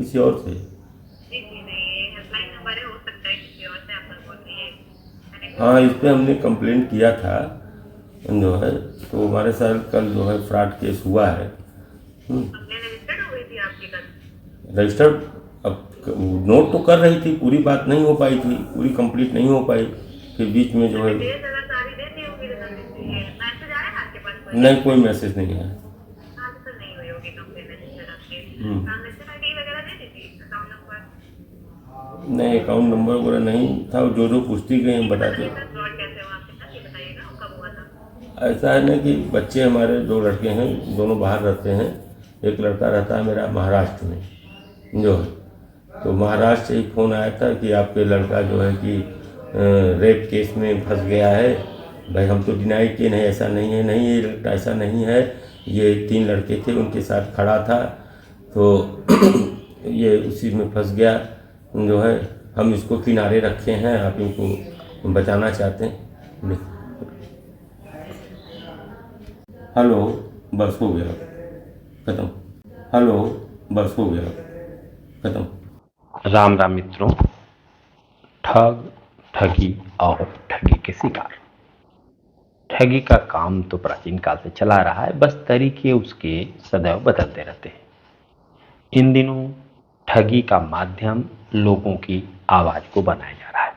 किसी और से। जी जी नहीं, ये हेल्पलाइन नंबर है, हो सकता है किसी और से आप लोग बोल रही है। मैंने कुछ हाँ, इस पे नहीं। हमने कंप्लेंट किया था जो है, तो हमारे साथ कल जो है फ्रॉड केस हुआ है। कंप्लेन रजिस्टर्ड हो गई थी आपकी कल? रजिस्टर्ड, अब नोट तो कर रही थी, पूरी बात नहीं हो पाई थी, पूरी कंप्लीट नहीं हो पाई, फिर बीच में जो है। डिटेल्स अगर सारी देती होंगी तो जल्दी ये मैसेज आया है आपके पास कोई? नहीं, कोई मैसेज नहीं है। हाँ तो फिर नहीं हुई होगी कंप्लेन रजिस्टर्ड आपके। ट्रांजेक्शन आईडी वगैरह दे दी थी, अकाउंट नंबर? नहीं, अकाउंट नंबर वगैरह नहीं था, जो जो पूछती गई हम नहीं मतलब बताते। ये सर फ्रॉड कैसे हुआ आपके साथ, ये बताइएगा और कब हुआ था? ऐसा है ना कि बच्चे हमारे दो लड़के हैं, दोनों बाहर रहते हैं। एक लड़का रहता है मेरा महाराष्ट्र में जो है, तो महाराष्ट्र से ही फ़ोन आया था कि आपके लड़का जो है कि रेप केस में फंस गया है। भाई हम तो डिनाई किए, नहीं ऐसा नहीं है, नहीं ये लड़का ऐसा नहीं है, ये 3 लड़के थे उनके साथ खड़ा था, तो ये उसी में फंस गया जो है। हम इसको किनारे रखे हैं, आप इनको बचाना चाहते हैं। हेलो, बस हो गया, ख़त्म। हेलो, बस हो गया, ख़त्म। राम राम मित्रों। ठग, ठगी और ठगी के शिकार। ठगी का काम तो प्राचीन काल से चला रहा है, बस तरीके उसके सदैव बदलते रहते हैं। इन दिनों ठगी का माध्यम लोगों की आवाज को बनाया जा रहा है।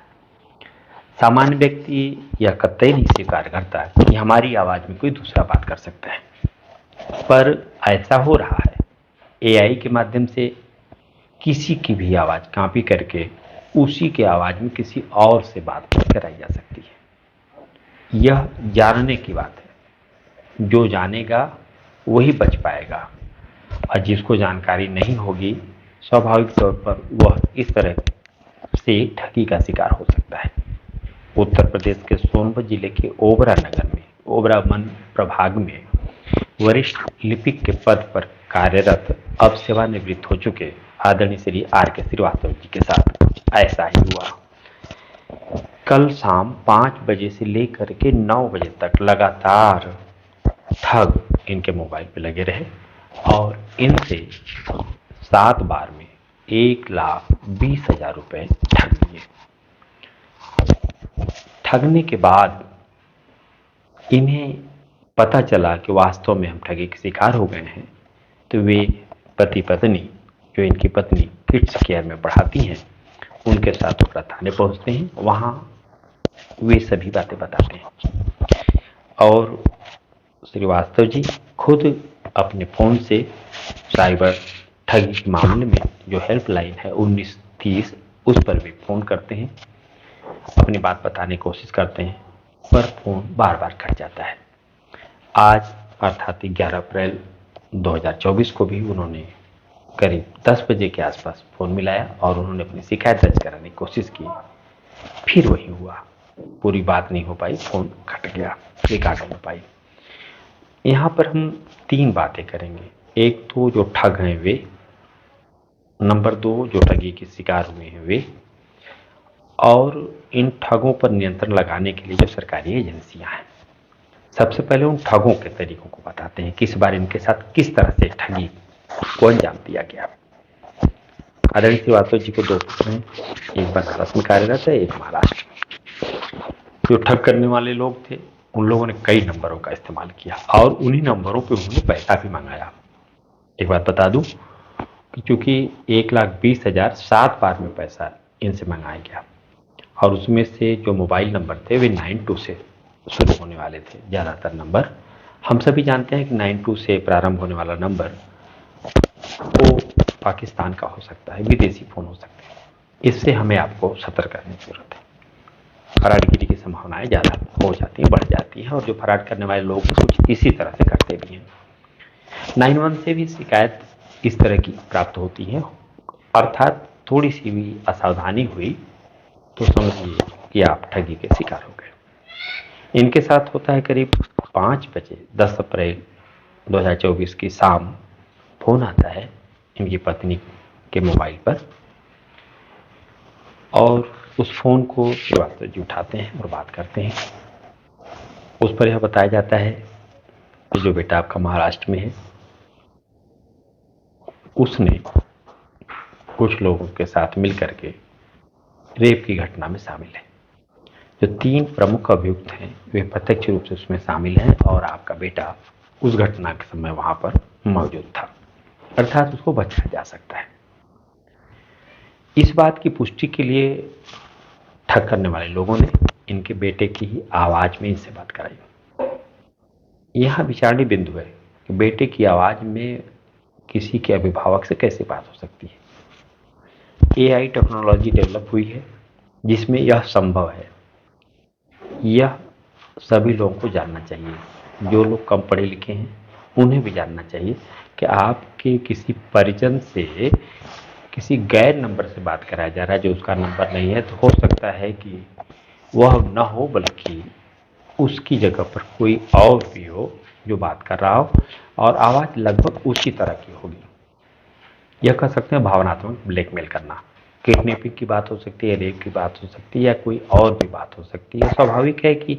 सामान्य व्यक्ति यह कतई नहीं स्वीकार करता कि हमारी आवाज में कोई दूसरा बात कर सकता है, पर ऐसा हो रहा है। एआई के माध्यम से किसी की भी आवाज कॉपी करके उसी के आवाज में किसी और से बात कराई जा सकती है। यह जानने की बात है, जो जानेगा वही बच पाएगा, और जिसको जानकारी नहीं होगी स्वाभाविक तौर पर वह इस तरह से ठगी का शिकार हो सकता है। उत्तर प्रदेश के सोनभद्र जिले के ओबरा नगर में, ओबरा वन प्रभाग में वरिष्ठ लिपिक के पद पर कार्यरत, अब सेवानिवृत्त हो चुके आदरणीय श्री आर के श्रीवास्तव जी के साथ ऐसा ही हुआ। कल शाम 5 बजे से लेकर के 9 बजे तक लगातार ठग इनके मोबाइल पे लगे रहे और इनसे 7 बार में 1,20,000 रुपए ठग लिए। ठगने के बाद इन्हें पता चला कि वास्तव में हम ठगी के शिकार हो गए हैं, तो वे पति पत्नी, जो इनकी पत्नी किड्स केयर में पढ़ाती हैं, उनके साथ ओबरा थाने पहुंचते हैं। वहां वे सभी बातें बताते हैं और श्रीवास्तव जी खुद अपने फ़ोन से साइबर ठगी के मामले में जो हेल्पलाइन है 1930, उस पर भी फ़ोन करते हैं, अपनी बात बताने की कोशिश करते हैं, पर फ़ोन बार बार कट जाता है। आज अर्थात 11 अप्रैल 2024 को भी उन्होंने करीब 10 बजे के आसपास फ़ोन मिलाया और उन्होंने अपनी शिकायत दर्ज कराने की कोशिश की। फिर वही हुआ, पूरी बात नहीं हो पाई, फ़ोन कट गया, रिकॉर्ड नहीं हो पाई। यहाँ पर हम 3 बातें करेंगे। एक तो जो ठग हैं वे, नंबर 2 जो ठगी के शिकार हुए हैं वे, और इन ठगों पर नियंत्रण लगाने के लिए जो सरकारी एजेंसियां हैं। सबसे पहले उन ठगों के तरीकों को बताते हैं, किस बार इनके साथ किस तरह से ठगी को अंजाम दिया गया। आदरणीय श्रीवास्तव जी को 2 पुत्र हैं, एक बनारस में कार्यरत है, एक महाराष्ट्र में। जो ठग करने वाले लोग थे, उन लोगों ने कई नंबरों का इस्तेमाल किया और उन्हीं नंबरों पे उन्होंने पैसा भी मंगाया। एक बात बता दूं कि चूंकि 1,20,000 7 बार में पैसा इनसे मंगाया गया और उसमें से जो मोबाइल नंबर थे वे 92 से शुरू होने वाले थे। ज़्यादातर नंबर हम सभी जानते हैं कि 92 से प्रारंभ होने वाला नंबर वो पाकिस्तान का हो सकता है, विदेशी फ़ोन हो सकते हैं। इससे हमें आपको सतर्क रहने की ज़रूरत है। फराडगिरी की संभावनाएं ज़्यादा हो जाती हैं, बढ़ जाती हैं, और जो फराड करने वाले लोग कुछ इसी तरह से करते भी हैं। 91 से भी शिकायत इस तरह की प्राप्त होती है, अर्थात थोड़ी सी भी असावधानी हुई तो समझिए कि आप ठगी के शिकार हो गए। इनके साथ होता है करीब 5 बजे 10 अप्रैल 2024 की शाम फ़ोन आता है इनकी पत्नी के मोबाइल पर, और उस फ़ोन को श्रीवास्तव जी उठाते हैं और बात करते हैं। उस पर यह बताया जाता है कि जो बेटा आपका महाराष्ट्र में है, उसने कुछ लोगों के साथ मिलकर के रेप की घटना में शामिल है। जो 3 प्रमुख अभियुक्त हैं वे प्रत्यक्ष रूप से उसमें शामिल हैं और आपका बेटा उस घटना के समय वहां पर मौजूद था, अर्थात उसको बचाया जा सकता है। इस बात की पुष्टि के लिए ठग करने वाले लोगों ने इनके बेटे की ही आवाज में इनसे बात कराई। यह विचारणीय बिंदु है कि बेटे की आवाज में किसी के अभिभावक से कैसे बात हो सकती है। AI टेक्नोलॉजी डेवलप हुई है जिसमें यह संभव है। यह सभी लोगों को जानना चाहिए, जो लोग कम पढ़े लिखे हैं उन्हें भी जानना चाहिए कि आपके किसी परिजन से किसी गैर नंबर से बात कराया जा रहा है जो उसका नंबर नहीं है, तो हो सकता है कि वह न हो बल्कि उसकी जगह पर कोई और भी हो जो बात कर रहा हो और आवाज़ लगभग उसी तरह की होगी। यह कह सकते हैं भावनात्मक ब्लैकमेल करना। किडनैपिंग की बात हो सकती है, रेप की बात हो सकती है या कोई और भी बात हो सकती है। स्वाभाविक है कि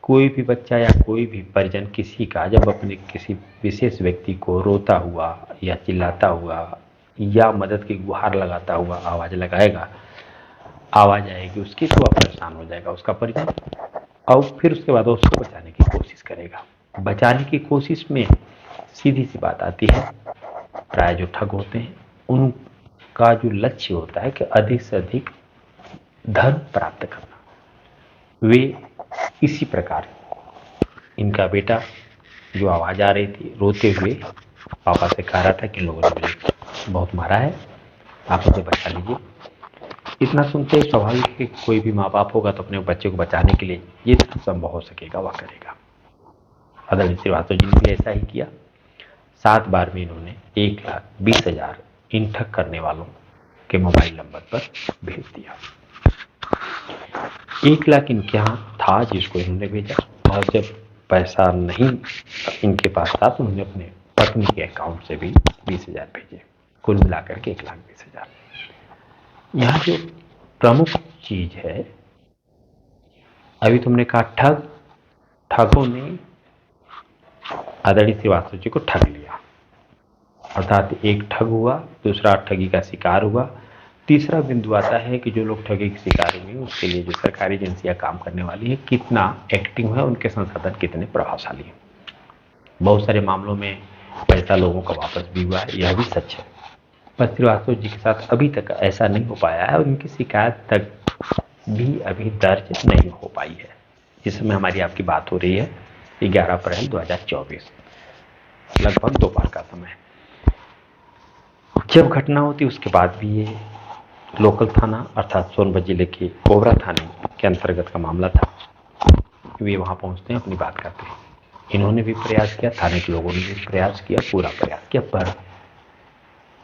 कोई भी बच्चा या कोई भी परिजन किसी का जब अपने किसी विशेष व्यक्ति को रोता हुआ या चिल्लाता हुआ या मदद की गुहार लगाता हुआ आवाज़ लगाएगा, आवाज़ आएगी उसकी, तो वह परेशान हो जाएगा उसका परिजन और फिर उसके बाद उसको बचाने की कोशिश करेगा। बचाने की कोशिश में सीधी सी बात आती है, प्राय जो ठग होते हैं उनका जो लक्ष्य होता है कि अधिक से अधिक धन प्राप्त करना। वे इसी प्रकार इनका बेटा जो आवाज़ आ रही थी रोते हुए पापा से कह रहा था कि इन लोगों ने मुझे बहुत मारा है, आप मुझे बचा लीजिए। इतना सुनते ही स्वाभाविक है कि कोई भी माँ बाप होगा तो अपने बच्चे को बचाने के लिए जितना संभव हो सकेगा वह करेगा। आदरणीय श्रीवास्तव जी ने भी ऐसा ही किया। 7 बार में इन्होंने 1,20,000 इन ठग करने वालों के मोबाइल नंबर पर भेज दिया। 1 लाख इनके यहाँ था जिसको इन्होंने भेजा, और जब पैसा नहीं इनके पास था तो उन्होंने अपने पत्नी के अकाउंट से भी 20,000 भेजे, कुल मिलाकर के 1,20,000। यहाँ जो प्रमुख चीज है, अभी तुमने कहा ठगों ने आदरणीय श्रीवास्तव जी को ठग लिया, अर्थात एक ठग हुआ, दूसरा ठगी का शिकार हुआ, तीसरा बिंदु आता है कि जो लोग ठगी के शिकार हुए उसके लिए जो सरकारी एजेंसियां काम करने वाली है कितना एक्टिव है, उनके संसाधन कितने प्रभावशाली हैं। बहुत सारे मामलों में पैसा लोगों का वापस भी हुआ है, यह भी सच है। पर श्रीवास्तव जी के साथ अभी तक ऐसा नहीं हो पाया है और उनकी शिकायत तक भी अभी दर्ज नहीं हो पाई है। इस समय हमारी आपकी बात हो रही है 11 अप्रैल 2024, लगभग दोपहर का समय। जब घटना होती उसके बाद भी ये लोकल थाना अर्थात सोनभद्र जिले के कोबरा थाने के अंतर्गत का मामला था। वे वहाँ पहुँचते हैं, अपनी बात करते हैं। इन्होंने भी प्रयास किया, थाने के लोगों ने भी प्रयास किया, पूरा प्रयास किया, पर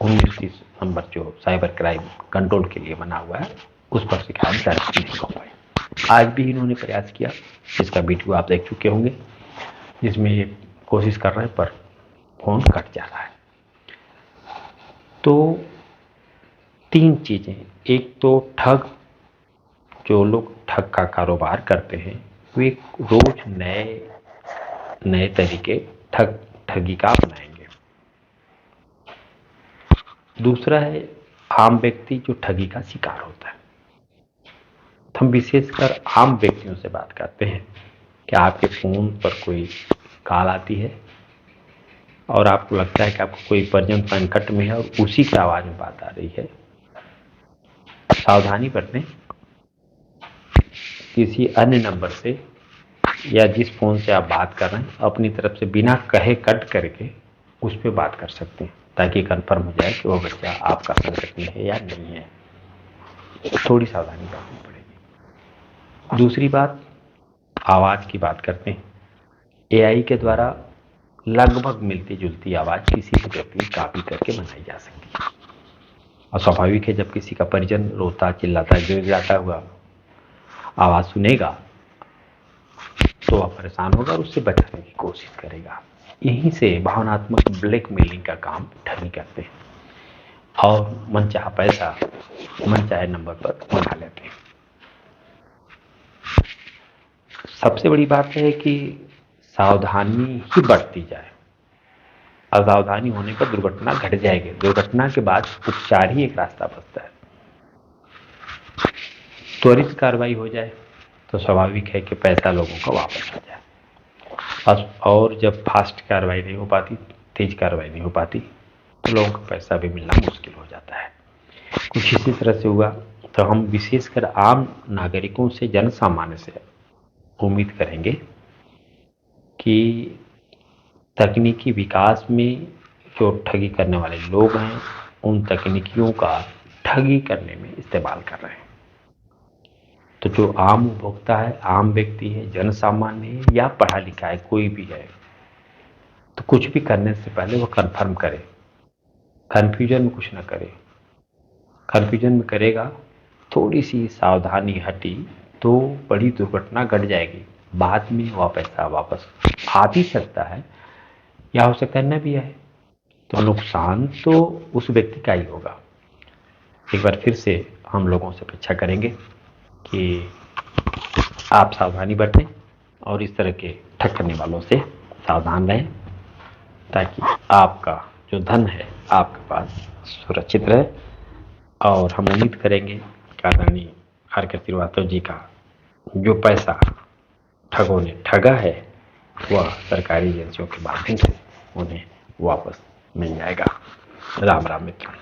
19 नंबर जो साइबर क्राइम कंट्रोल के लिए बना हुआ है उस पर शिकायत दर्ज नहीं हो पाई। आज भी इन्होंने प्रयास किया, जिसका वीडियो आप देख चुके होंगे, जिसमें ये कोशिश कर रहे हैं पर फोन कट जा रहा है। तो 3 चीजें, एक तो ठग, जो लोग ठग का कारोबार करते हैं वे रोज नए तरीके ठगी का अपनाएंगे। दूसरा है आम व्यक्ति जो ठगी का शिकार होता है। हम विशेषकर आम व्यक्तियों से बात करते हैं कि आपके फोन पर कोई कॉल आती है और आपको लगता है कि आपको कोई परिजन संकट में है और उसी की आवाज में बात आ रही है। सावधानी बरतें, किसी अन्य नंबर से या जिस फोन से आप बात कर रहे हैं अपनी तरफ से बिना कहे कट करके उस पर बात कर सकते हैं, ताकि कंफर्म हो जाए कि वो बच्चा आपका संकट में है या नहीं है। थोड़ी सावधानी बरतनी पड़ेगी। दूसरी बात, आवाज की बात करते हैं। AI के द्वारा लगभग मिलती जुलती आवाज किसी भी व्यक्ति की कॉपी करके बनाई जा सकती है, और स्वाभाविक है जब किसी का परिजन रोता चिल्लाता गिड़गिड़ाता हुआ आवाज सुनेगा तो वह परेशान होगा और उससे बचाने की कोशिश करेगा। यहीं से भावनात्मक ब्लैकमेलिंग का काम ठगी करते हैं और मनचाहा पैसा मनचाहे नंबर पर मंगा लेते हैं। सबसे बड़ी बात है कि सावधानी ही बरती जाए। असावधानी होने पर दुर्घटना घट जाएगी। दुर्घटना के बाद उपचार ही एक रास्ता बचता है। त्वरित कार्रवाई हो जाए तो स्वाभाविक है कि पैसा लोगों का वापस आ जाए। और जब फास्ट कार्रवाई नहीं हो पाती, तेज कार्रवाई नहीं हो पाती, तो लोगों को पैसा भी मिलना मुश्किल हो जाता है। कुछ इसी तरह से हुआ। तो हम विशेषकर आम नागरिकों से, जन सामान्य से उम्मीद करेंगे कि तकनीकी विकास में जो ठगी करने वाले लोग हैं, उन तकनीकियों का ठगी करने में इस्तेमाल कर रहे हैं। तो जो आम उपभोक्ता है, आम व्यक्ति है, जन सामान्य है या पढ़ा लिखा है, कोई भी है, तो कुछ भी करने से पहले वो कंफर्म करे, कन्फ्यूजन में कुछ ना करे। कन्फ्यूजन में करेगा, थोड़ी सी सावधानी हटी तो बड़ी दुर्घटना घट जाएगी। बाद में वह पैसा वापस आ भी सकता है या हो सकता है न भी आए, तो नुकसान तो उस व्यक्ति का ही होगा। एक बार फिर से हम लोगों से अपेक्षा करेंगे कि आप सावधानी बरतें और इस तरह के ठग करने वालों से सावधान रहें, ताकि आपका जो धन है आपके पास सुरक्षित रहे। और हम उम्मीद करेंगे कि आदरणीय आर.के. श्रीवास्तव जी का जो पैसा ठगों ने ठगा है, वह सरकारी एजेंसियों के माध्यम से उन्हें वापस मिल जाएगा। राम राम मित्रों।